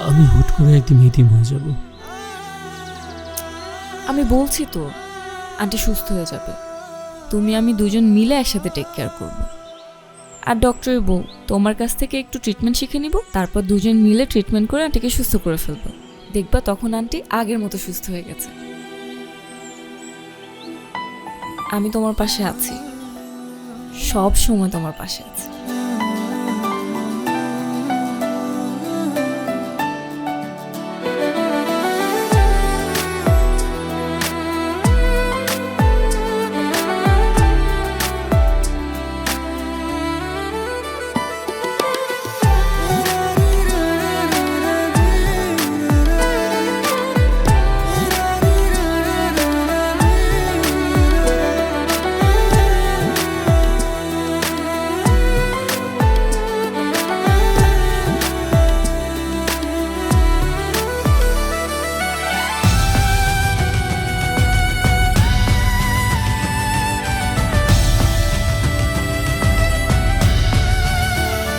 আমি হুট করে একদিন এতিম হয়ে যাব। আমি বলছি তো আন্টি সুস্থ হয়ে যাবে। তুমি আমি দুজন মিলে একসাথে টেক কেয়ার করব। আর ডক্টরের বউ তোমার কাছ থেকে একটু ট্রিটমেন্ট শিখে নিব, তারপর দুজন মিলে ট্রিটমেন্ট করে আন্টিকে সুস্থ করে ফেলবো। দেখবা তখন আন্টি আগের মতো সুস্থ হয়ে গেছে। আমি তোমার পাশে আছি, সব সময় তোমার পাশে আছি।